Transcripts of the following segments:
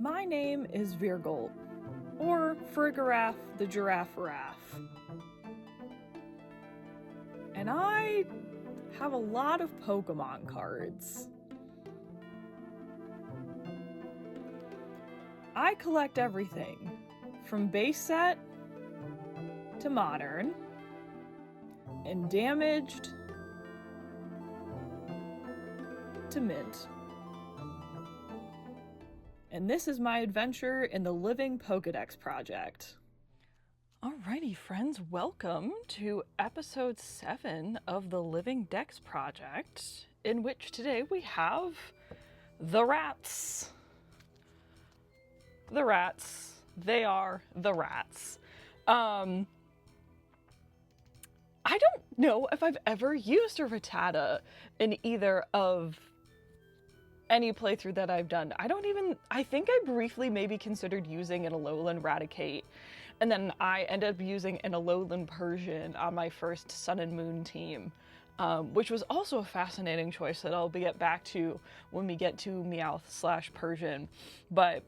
My name is Virgolt, or Frigarath the Giraffe-Raff. And I have a lot of Pokemon cards. I collect everything from base set to modern and damaged to mint. And this is my adventure in the Living Pokedex Project. Alrighty, friends, welcome to episode 7 of the Living Dex Project, in which today we have the rats. The rats. They are the rats. I don't know if I've ever used a Rattata in either of any playthrough that I've done. I think I briefly maybe considered using an Alolan Raticate, and then I ended up using an Alolan Persian on my first Sun and Moon team, which was also a fascinating choice that I'll get back to when we get to Meowth/Persian. But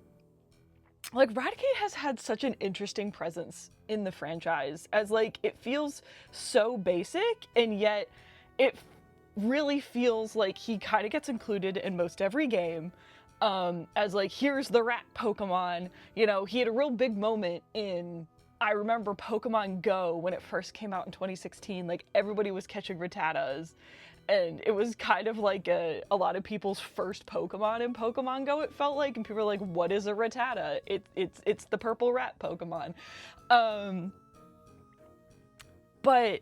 like, Raticate has had such an interesting presence in the franchise, as like, it feels so basic, and yet it really feels like he kind of gets included in most every game, as like, here's the rat Pokemon. You know, he had a real big moment in, I remember Pokemon Go when it first came out in 2016, like everybody was catching Rattatas, and it was kind of like a lot of people's first Pokemon in Pokemon Go, it felt like, and people were like, what is a Rattata? It's the purple rat Pokemon. But,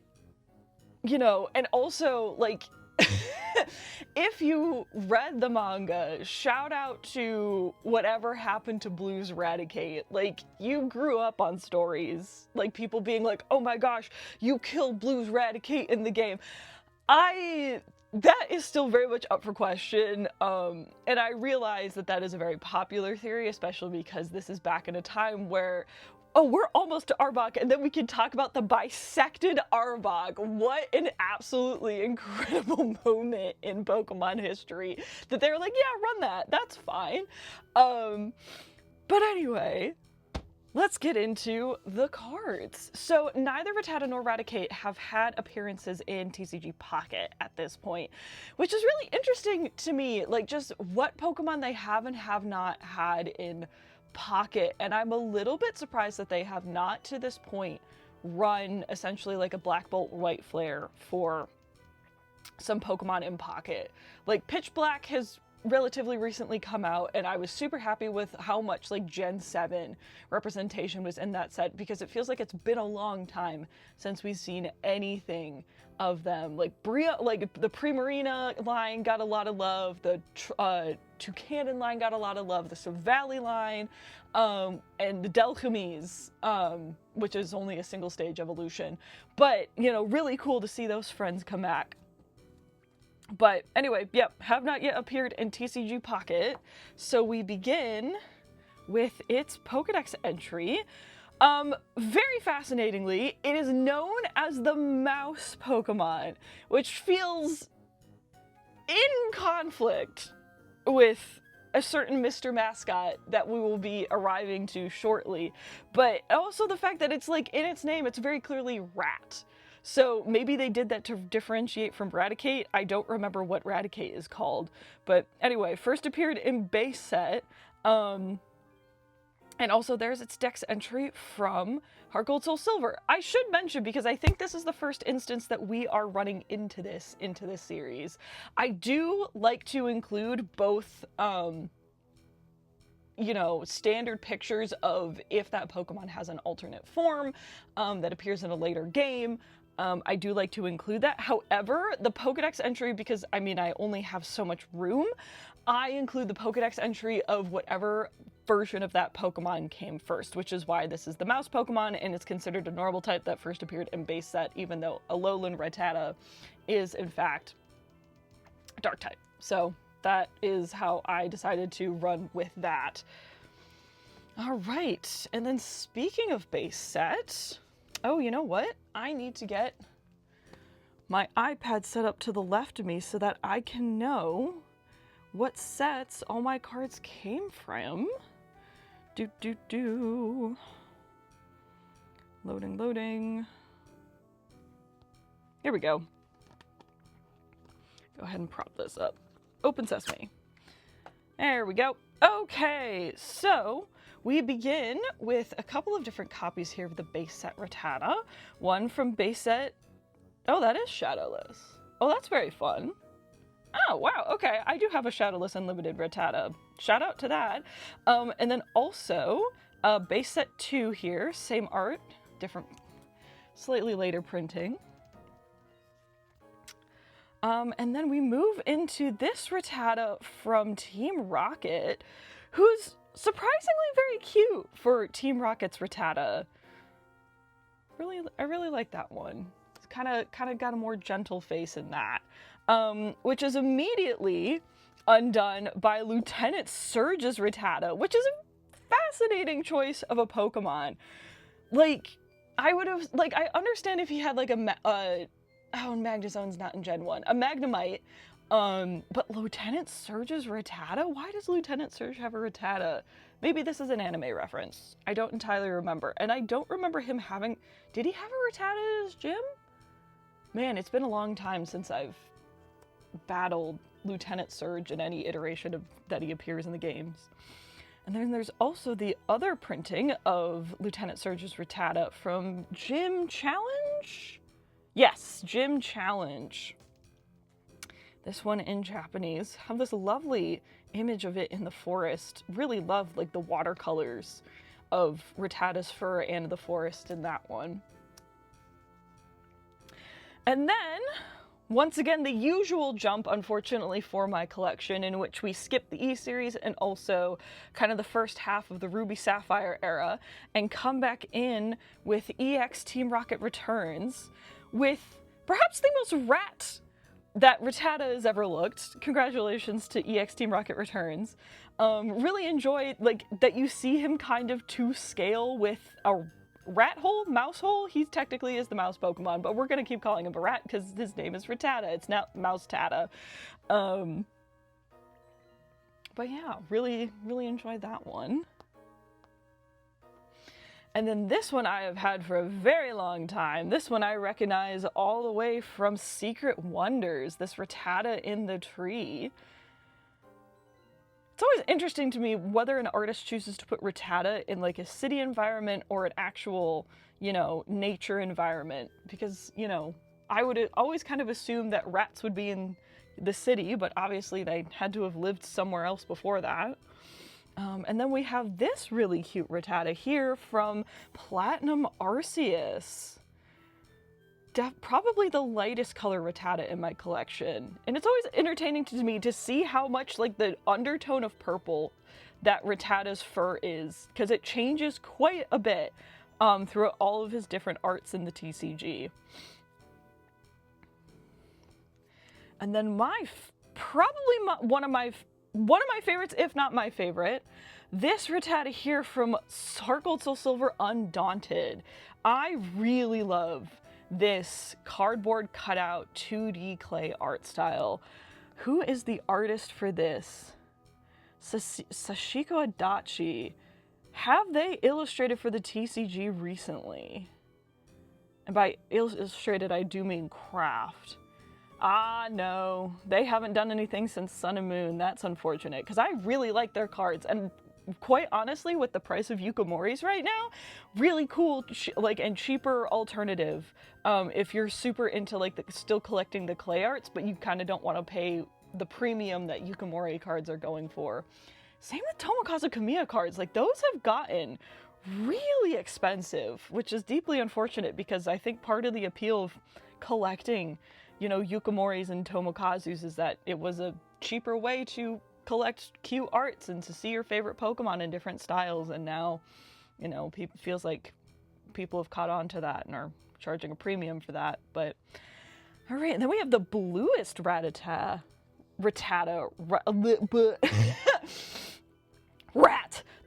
you know, and also, like, if you read the manga, shout out to whatever happened to Blue's Raticate. Like, you grew up on stories, like people being like, oh my gosh, you killed Blue's Raticate in the game. That is still very much up for question, and I realize that that is a very popular theory, especially because this is back in a time where, oh, we're almost to Arbok, and then we can talk about the bisected Arbok. What an absolutely incredible moment in Pokemon history that they were like, yeah, run that, that's fine. But anyway, let's get into the cards. So neither Rattata nor Raticate have had appearances in TCG Pocket at this point, which is really interesting to me, like just what Pokemon they have and have not had in Pocket, and I'm a little bit surprised that they have not to this point run essentially like a Black Bolt White Flare for some Pokemon in Pocket. Like Pitch Black has relatively recently come out, and I was super happy with how much like Gen 7 representation was in that set, because it feels like it's been a long time since we've seen anything of them. Like the Primarina line got a lot of love, the Toucannon line got a lot of love, the Silvally line, and the Delchamys, which is only a single stage evolution. But, you know, really cool to see those friends come back. But anyway, yep, have not yet appeared in TCG Pocket, so we begin with its Pokedex entry. Very fascinatingly, it is known as the Mouse Pokemon, which feels in conflict with a certain Mr. Mascot that we will be arriving to shortly, but also the fact that it's like, in its name, it's very clearly rat. So maybe they did that to differentiate from Raticate. I don't remember what Raticate is called. But anyway, first appeared in base set. And also there's its Dex entry from Heart Gold Soul Silver. I should mention, because I think this is the first instance that we are running into this series. I do like to include both, you know, standard pictures of if that Pokemon has an alternate form that appears in a later game. I do like to include that. However, the Pokedex entry, because I mean, I only have so much room, I include the Pokedex entry of whatever version of that Pokemon came first, which is why this is the Mouse Pokemon, and it's considered a normal type that first appeared in base set, even though Alolan Rattata is, in fact, a Dark type. So that is how I decided to run with that. All right, and then speaking of base set, oh, you know what? I need to get my iPad set up to the left of me so that I can know what sets all my cards came from. Loading. Here we go. Go ahead and prop this up. Open sesame. There we go. Okay, so we begin with a couple of different copies here of the base set Rattata. One from base set... Oh, that is Shadowless. Oh, that's very fun. Oh, wow, okay. I do have a Shadowless Unlimited Rattata. Shout out to that. And then also, base set 2 here. Same art, different, slightly later printing. And then we move into this Rattata from Team Rocket, who's surprisingly very cute for Team Rocket's Rattata. I really like that one. It's kind of got a more gentle face in that, which is immediately undone by Lieutenant Surge's Rattata, which is a fascinating choice of a Pokemon. Like, I understand if he had like Magnezone's not in Gen 1. A Magnemite. But Lieutenant Surge's Rattata? Why does Lieutenant Surge have a Rattata? Maybe this is an anime reference. I don't entirely remember. And I don't remember him having... Did he have a Rattata in his gym? Man, it's been a long time since I've battled Lieutenant Surge in any iteration that he appears in the games. And then there's also the other printing of Lieutenant Surge's Rattata from Gym Challenge? Yes, Gym Challenge. This one in Japanese. Have this lovely image of it in the forest. Really love like the watercolors of Rattata's fur and the forest in that one. And then, once again, the usual jump, unfortunately, for my collection, in which we skip the E-Series and also kind of the first half of the Ruby Sapphire era, and come back in with EX Team Rocket Returns, with perhaps the most rat that Rattata has ever looked. Congratulations to EX Team Rocket Returns. Really enjoyed, like, that you see him kind of to scale with a rat hole, mouse hole. He technically is the mouse Pokemon, but we're gonna keep calling him a rat because his name is Rattata. It's not Mouse Tata. But yeah, really enjoyed that one. And then this one I have had for a very long time. This one I recognize all the way from Secret Wonders, this Rattata in the tree. It's always interesting to me whether an artist chooses to put Rattata in like a city environment or an actual, you know, nature environment. Because, you know, I would always kind of assume that rats would be in the city, but obviously they had to have lived somewhere else before that. And then we have this really cute Rattata here from Platinum Arceus. Probably the lightest color Rattata in my collection. And it's always entertaining to me to see how much like the undertone of purple that Rattata's fur is, because it changes quite a bit throughout all of his different arts in the TCG. And then one of my favorites, if not my favorite, this Rattata here from Sparkle Soul Silver Undaunted. I really love this cardboard cutout 2D clay art style. Who is the artist for this? Sashiko Adachi. Have they illustrated for the TCG recently? And by illustrated, I do mean craft. Ah, no, they haven't done anything since Sun and Moon. That's unfortunate, because I really like their cards, and quite honestly, with the price of Yukamoris right now, really cool, and cheaper alternative. If you're super into still collecting the clay arts, but you kind of don't want to pay the premium that Yukamori cards are going for. Same with Tomokazu Kamiya cards. Like, those have gotten really expensive, which is deeply unfortunate, because I think part of the appeal of collecting, you know, Yukamoris and Tomokazus is that it was a cheaper way to collect cute arts and to see your favorite Pokemon in different styles. And now, you know, feels like people have caught on to that and are charging a premium for that. But all right, and then we have the bluest Rattata,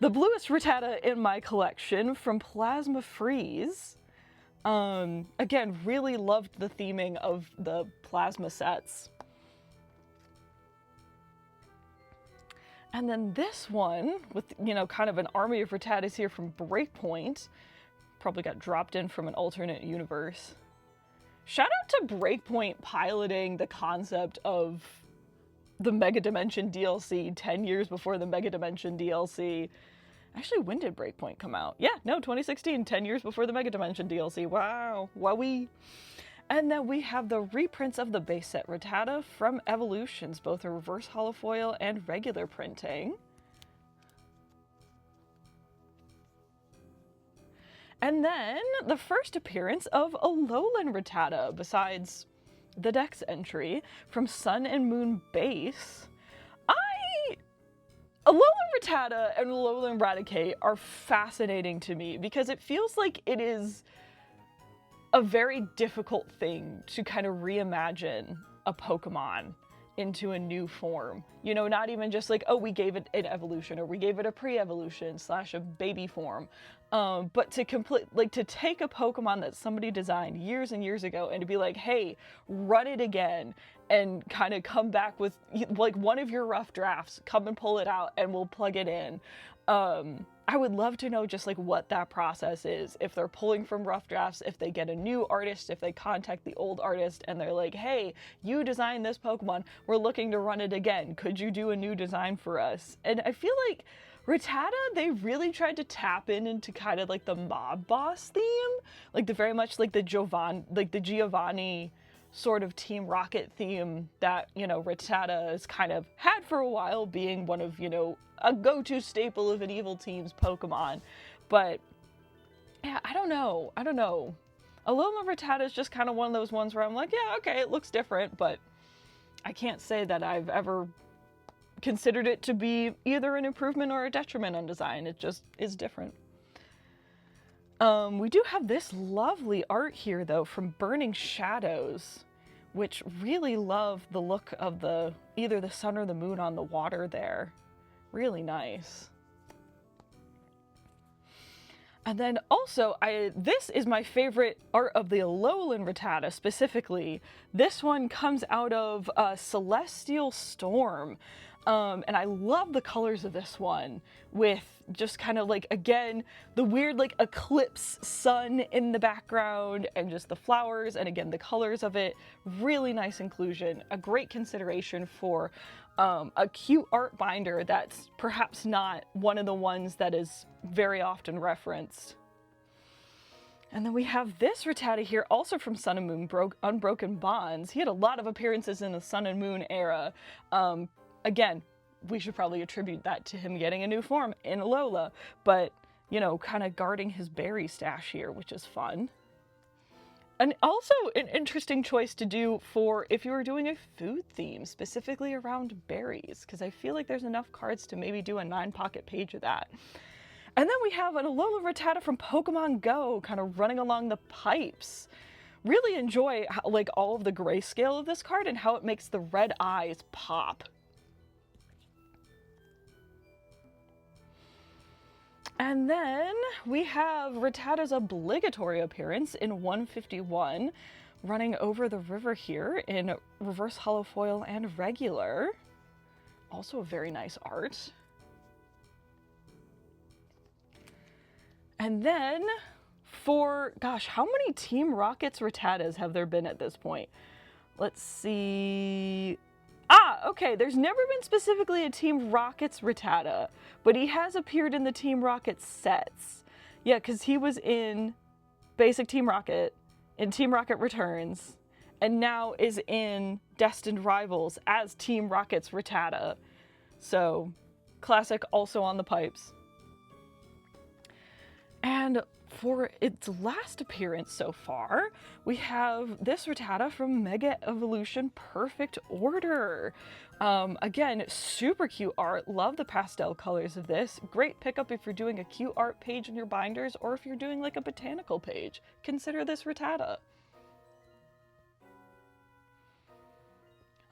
the bluest Rattata in my collection from Plasma Freeze. Again, really loved the theming of the plasma sets. And then this one with, you know, kind of an army of Rattatas here from Breakpoint. Probably got dropped in from an alternate universe. Shout out to Breakpoint piloting the concept of the Mega Dimension DLC 10 years before the Mega Dimension DLC. Actually, when did Breakpoint come out? Yeah, no, 2016, 10 years before the Mega Dimension DLC. Wow, wowee. And then we have the reprints of the base set Rattata from Evolutions, both a reverse holofoil and regular printing. And then the first appearance of Alolan Rattata, besides the Dex entry from Sun and Moon base. Alolan Rattata and Alolan Raticate are fascinating to me because it feels like it is a very difficult thing to kind of reimagine a Pokemon into a new form. You know, not even just like, oh, we gave it an evolution or we gave it a pre-evolution / a baby form. But to to take a Pokemon that somebody designed years and years ago and to be like, hey, run it again and kind of come back with like one of your rough drafts, come and pull it out and we'll plug it in. I would love to know just like what that process is. If they're pulling from rough drafts, if they get a new artist, if they contact the old artist and they're like, hey, you designed this Pokemon, we're looking to run it again. Could you do a new design for us? And I feel like Rattata, they really tried to tap into kind of like the mob boss theme, like the very much like the Giovanni sort of Team Rocket theme that, you know, Rattata has kind of had for a while, being one of, you know, a go-to staple of an evil team's Pokemon. But yeah, I don't know. Alolan Rattata is just kind of one of those ones where I'm like, yeah, okay, it looks different, but I can't say that I've ever considered it to be either an improvement or a detriment on design. It just is different. We do have this lovely art here, though, from Burning Shadows, which really love the look of either the sun or the moon on the water there. Really nice. And then also, this is my favorite art of the Alolan Rattata specifically. This one comes out of Celestial Storm. And I love the colors of this one with just kind of like, again, the weird like eclipse sun in the background and just the flowers and again, the colors of it. Really nice inclusion, a great consideration for a cute art binder that's perhaps not one of the ones that is very often referenced. And then we have this Rattata here, also from Sun and Moon, Unbroken Bonds. He had a lot of appearances in the Sun and Moon era. Again, we should probably attribute that to him getting a new form in Alola, but, you know, kind of guarding his berry stash here, which is fun. And also an interesting choice to do for if you were doing a food theme, specifically around berries, because I feel like there's enough cards to maybe do a 9-pocket page of that. And then we have an Alola Rattata from Pokemon Go, kind of running along the pipes. Really enjoy how, like, all of the grayscale of this card and how it makes the red eyes pop. And then we have Rattata's obligatory appearance in 151, running over the river here in reverse holofoil and regular. Also a very nice art. And then for, gosh, how many Team Rockets Rattatas have there been at this point? Let's see. Okay, there's never been specifically a Team Rockets Rattata, but he has appeared in the Team Rocket sets. Yeah, because he was in Basic Team Rocket, in Team Rocket Returns, and now is in Destined Rivals as Team Rocket's Rattata. So, classic, also on the pipes. And for its last appearance so far, we have this Rattata from Mega Evolution Perfect Order. Again, super cute art. Love the pastel colors of this. Great pickup if you're doing a cute art page in your binders or if you're doing like a botanical page. Consider this Rattata.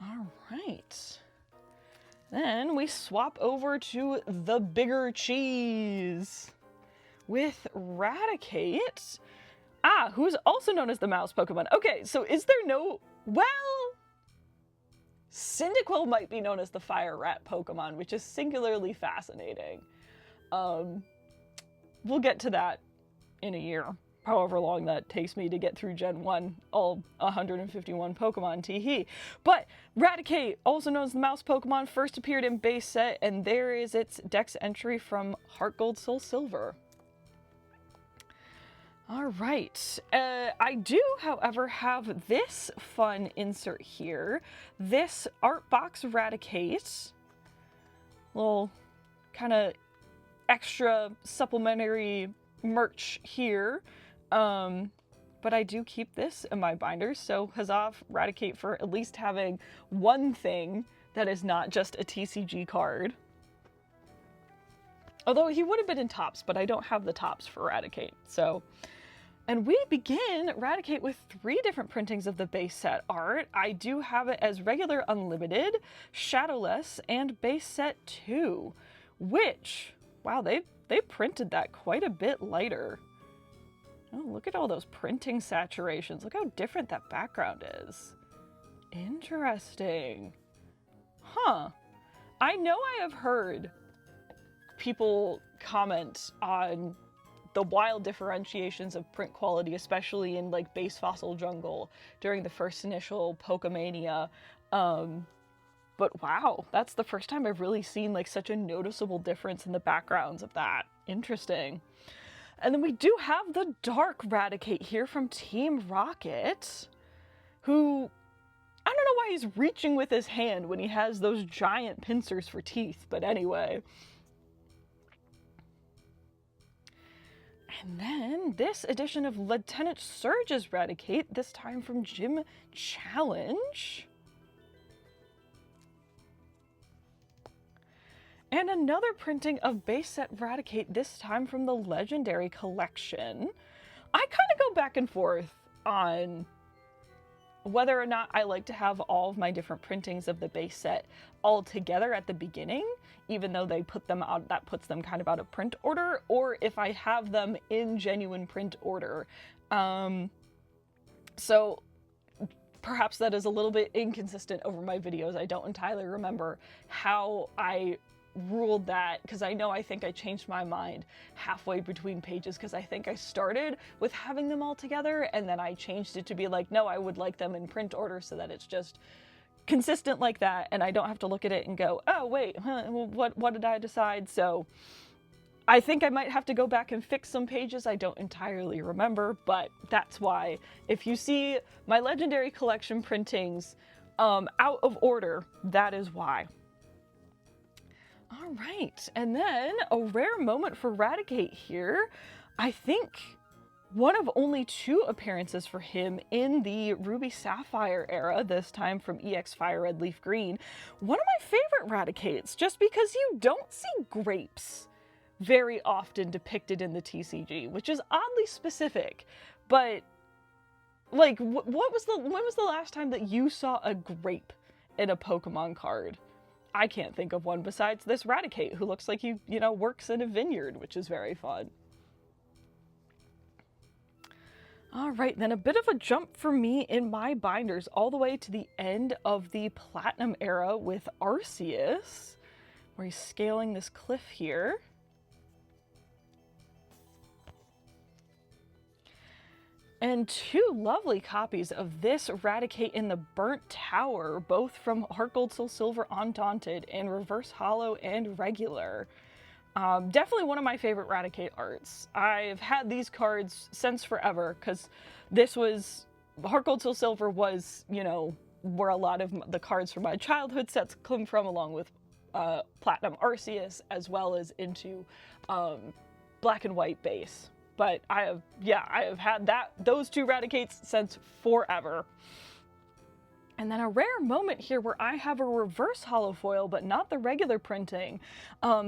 All right. Then we swap over to the bigger cheese with Raticate, who's also known as the mouse Pokemon. Okay, so is there no, well, Cyndaquil might be known as the fire rat Pokemon, which is singularly fascinating. We'll get to that in a year, however long that takes me to get through Gen 1, all 151 Pokemon, tee-hee. But Raticate, also known as the mouse Pokemon, first appeared in base set, and there is its Dex entry from Heart Gold Soul Silver. All right, I do, however, have this fun insert here. This art box Raticate, little kind of extra supplementary merch here. But I do keep this in my binders, so huzzah Raticate for at least having one thing that is not just a TCG card. Although he would have been in tops, but I don't have the tops for Raticate, so... And we begin Raticate with 3 different printings of the base set art. I do have it as regular unlimited, shadowless, and base set 2, which, wow, they printed that quite a bit lighter. Oh, look at all those printing saturations. Look how different that background is. Interesting. Huh. I know I have heard people comment on the wild differentiations of print quality, especially in like base fossil jungle during the first initial Pokemania. But wow, that's the first time I've really seen like such a noticeable difference in the backgrounds of that. Interesting. And then we do have the Dark Raticate here from Team Rocket, who, I don't know why he's reaching with his hand when he has those giant pincers for teeth, but anyway. And then this edition of Lieutenant Surge's Raticate, this time from Gym Challenge. And another printing of base set Raticate, this time from the Legendary Collection. I kind of go back and forth on whether or not I like to have all of my different printings of the base set all together at the beginning, even though they put them out, that puts them kind of out of print order, or if I have them in genuine print order. So perhaps that is a little bit inconsistent over my videos. I don't entirely remember how I ruled that, because I think I changed my mind halfway between pages, because I think I started with having them all together and then I changed it to be like, no, I would like them in print order so that it's just consistent like that and I don't have to look at it and go, oh wait, what did I decide? So I think I might have to go back and fix some pages. I don't entirely remember, but that's why if you see my Legendary Collection printings out of order, that is why. All right, and then a rare moment for Raticate here. I think one of only 2 appearances for him in the Ruby Sapphire era, this time from EX Fire Red Leaf Green. One of my favorite Raticates, just because you don't see grapes very often depicted in the TCG, which is oddly specific. But, like, when was the last time that you saw a grape in a Pokemon card? I can't think of one besides this Raticate, who looks like he, works in a vineyard, which is very fun. All right, then a bit of a jump for me in my binders all the way to the end of the Platinum era with Arceus, where he's scaling this cliff here. And 2 lovely copies of this Raticate in the Burnt Tower, both from Heart Gold Soul Silver Undaunted in reverse holo and regular. Definitely one of my favorite Raticate arts. I've had these cards since forever, because this was, Heart Gold Soul Silver was, where a lot of the cards from my childhood sets come from, along with Platinum Arceus, as well as into Black and White base. But I have had those 2 Raticates since forever. And then a rare moment here where I have a reverse holofoil, but not the regular printing,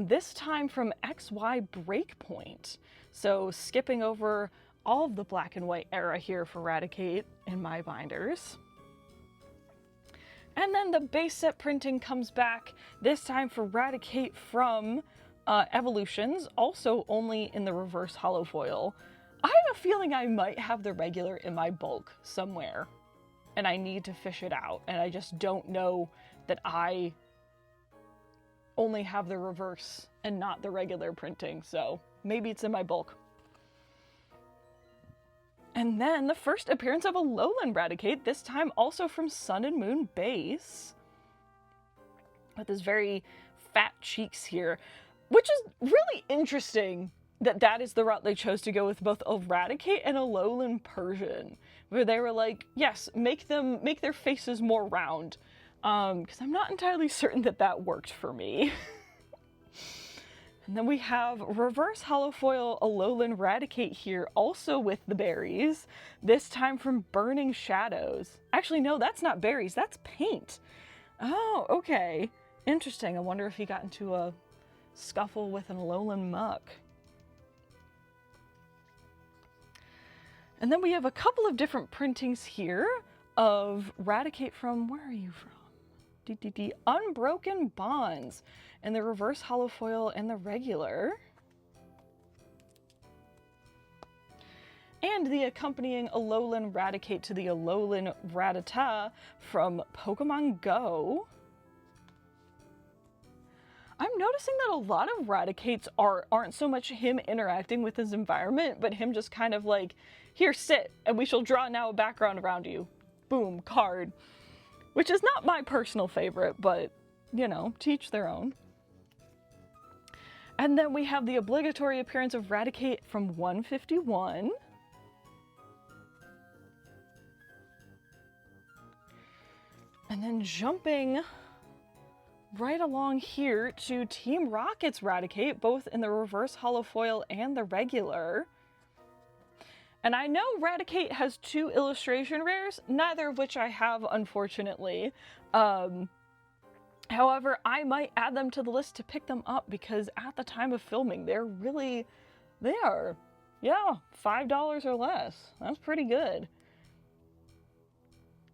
this time from XY Breakpoint. So skipping over all of the Black and White era here for Raticate in my binders. And then the base set printing comes back, this time for Raticate from Evolutions, also only in the reverse holofoil. I have a feeling I might have the regular in my bulk somewhere, and I need to fish it out, and I just don't know that I only have the reverse and not the regular printing, so maybe it's in my bulk. And then the first appearance of a Alolan Raticate, this time also from Sun and Moon base, with his very fat cheeks here, which is really interesting that that is the route they chose to go with both a Raticate and a Alolan Persian, where they were like, yes, make their faces more round, because I'm not entirely certain that that worked for me. And then we have reverse holofoil Alolan Raticate here, also with the berries, this time from Burning Shadows. Actually, no, that's not berries, that's paint. Oh, okay. Interesting. I wonder if he got into a scuffle with an Alolan Muck. And then we have a couple of different printings here of Raticate from, where are you from? Unbroken Bonds, and the reverse holofoil and the regular. And the accompanying Alolan Raticate to the Alolan Rattata from Pokemon Go. I'm noticing that a lot of Raticates aren't so much him interacting with his environment, but him just kind of like, here, sit, and we shall draw now a background around you. Boom, card. Which is not my personal favorite, but, you know, to each their own. And then we have the obligatory appearance of Raticate from 151. And then jumping right along here to Team Rocket's Raticate, both in the reverse holofoil and the regular. And I know Raticate has 2 illustration rares, neither of which I have, unfortunately. However, I might add them to the list to pick them up because at the time of filming, they are, yeah, $5 or less. That's pretty good.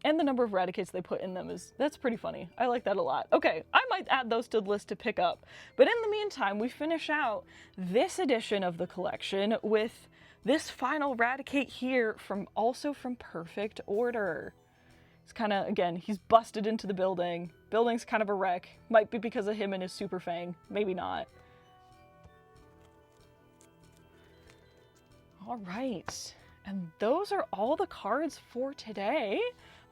And the number of Raticates they put in them that's pretty funny. I like that a lot. Okay, I might add those to the list to pick up. But in the meantime, we finish out this edition of the collection with this final Raticate here also from Perfect Order. It's kind of, again, he's busted into the building. Building's kind of a wreck. Might be because of him and his Super Fang. Maybe not. All right. And those are all the cards for today.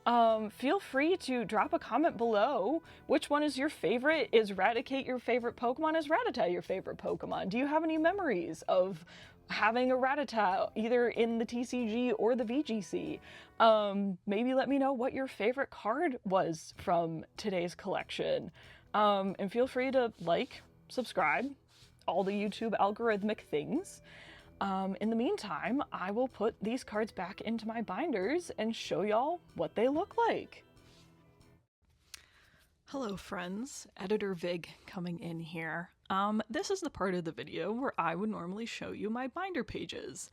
Feel free to drop a comment below. Which one is your favorite? Is Raticate your favorite Pokemon? Is Rattata your favorite Pokemon? Do you have any memories of having a Rattata either in the TCG or the VGC? Maybe let me know what your favorite card was from today's collection. And feel free to like, subscribe, all the YouTube algorithmic things. In the meantime, I will put these cards back into my binders and show y'all what they look like. Hello friends, Editor Vig coming in here. This is the part of the video where I would normally show you my binder pages,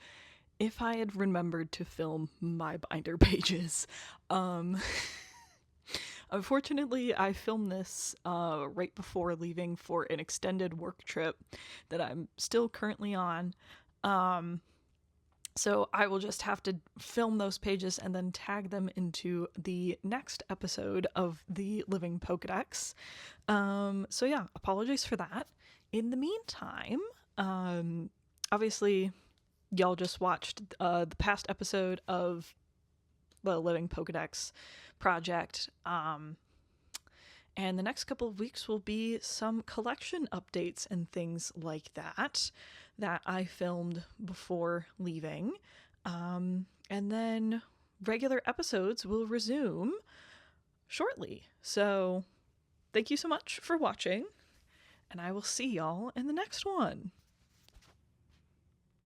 if I had remembered to film my binder pages. Unfortunately, I filmed this right before leaving for an extended work trip that I'm still currently on. So I will just have to film those pages and then tag them into the next episode of the Living Pokedex. So yeah, apologies for that. In the meantime, obviously y'all just watched the past episode of the Living Pokedex Project. And the next couple of weeks will be some collection updates and things like that I filmed before leaving. And then regular episodes will resume shortly. So thank you so much for watching, and I will see y'all in the next one.